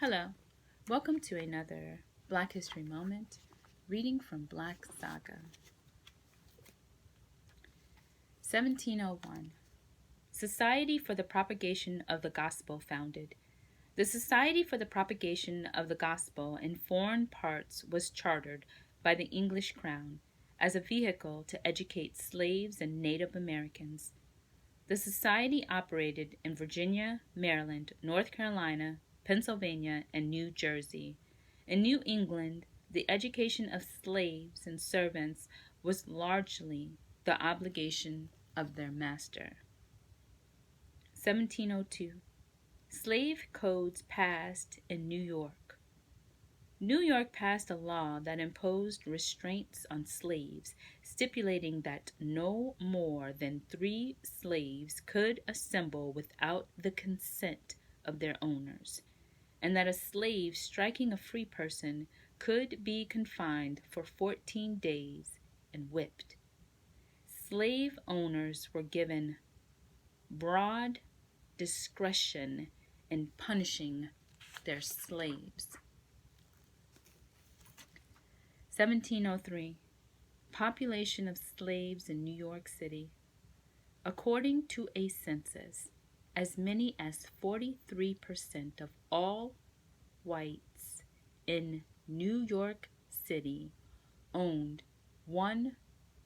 Hello, welcome to another Black History Moment, reading from Black Saga. 1701. Society for the Propagation of the Gospel founded. The Society for the Propagation of the Gospel in foreign parts was chartered by the English Crown as a vehicle to educate slaves and Native Americans. The society operated in Virginia, Maryland, North Carolina, Pennsylvania, and New Jersey. In New England, the education of slaves and servants was largely the obligation of their master. 1702. Slave codes passed in New York. New York passed a law that imposed restraints on slaves, stipulating that no more than 3 slaves could assemble without the consent of their owners, and that a slave striking a free person could be confined for 14 days and whipped. Slave owners were given broad discretion in punishing their slaves. 1703. Population of slaves in New York City. According to a census, as many as 43% of all whites in New York City owned 1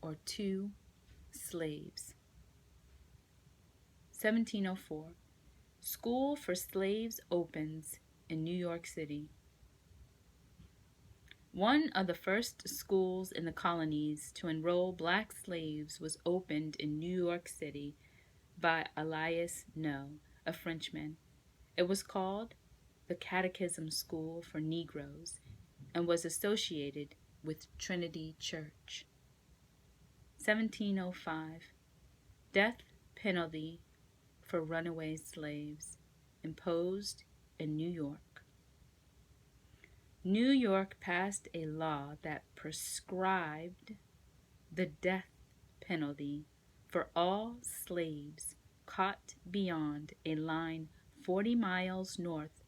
or 2 slaves. 1704. School for slaves opens in New York City. One of the first schools in the colonies to enroll black slaves was opened in New York City by Elias No, a Frenchman. It was called the Catechism School for Negroes and was associated with Trinity Church. 1705. Death penalty for runaway slaves imposed in New York. New York passed a law that prescribed the death penalty for all slaves caught beyond a line 40 miles north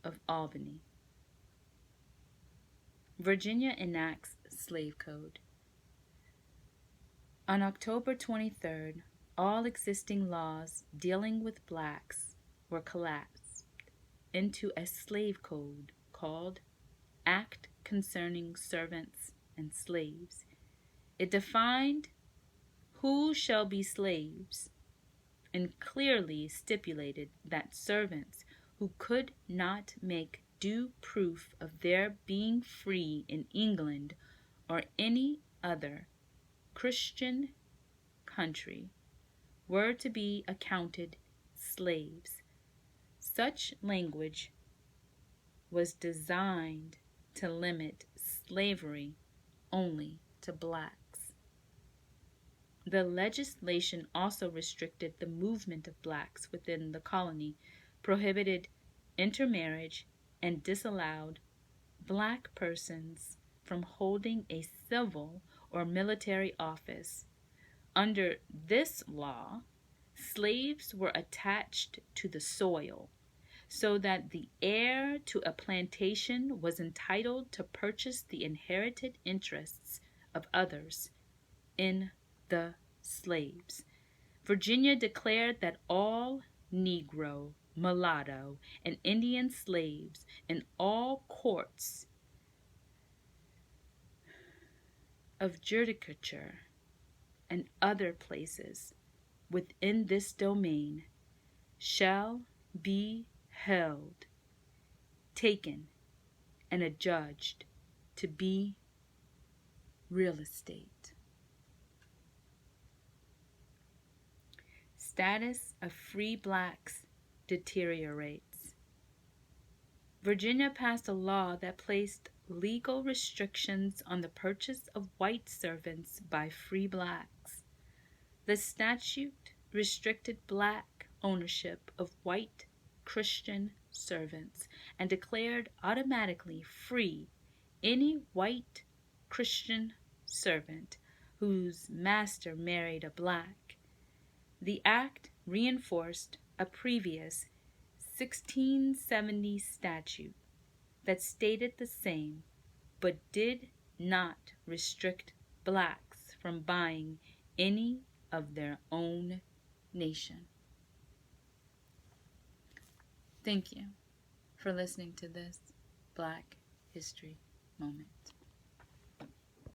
of Albany. Virginia enacts slave code. On October 23rd, all existing laws dealing with blacks were collapsed into a slave code called Act Concerning Servants and Slaves. It defined who shall be slaves and clearly stipulated that servants who could not make due proof of their being free in England or any other Christian country were to be accounted slaves. Such language was designed to limit slavery only to blacks. The legislation also restricted the movement of blacks within the colony, prohibited intermarriage, and disallowed black persons from holding a civil or military office. Under this law, slaves were attached to the soil, so that the heir to a plantation was entitled to purchase the inherited interests of others in the slaves. Virginia declared that all Negro, mulatto, and Indian slaves in all courts of judicature and other places within this domain shall be held, taken, and adjudged to be real estate. Status of free blacks deteriorates. Virginia passed a law that placed legal restrictions on the purchase of white servants by free blacks. The statute restricted black ownership of white Christian servants and declared automatically free any white Christian servant whose master married a black. The act reinforced a previous 1670 statute that stated the same but did not restrict blacks from buying any of their own nation. Thank you for listening to this Black History Moment.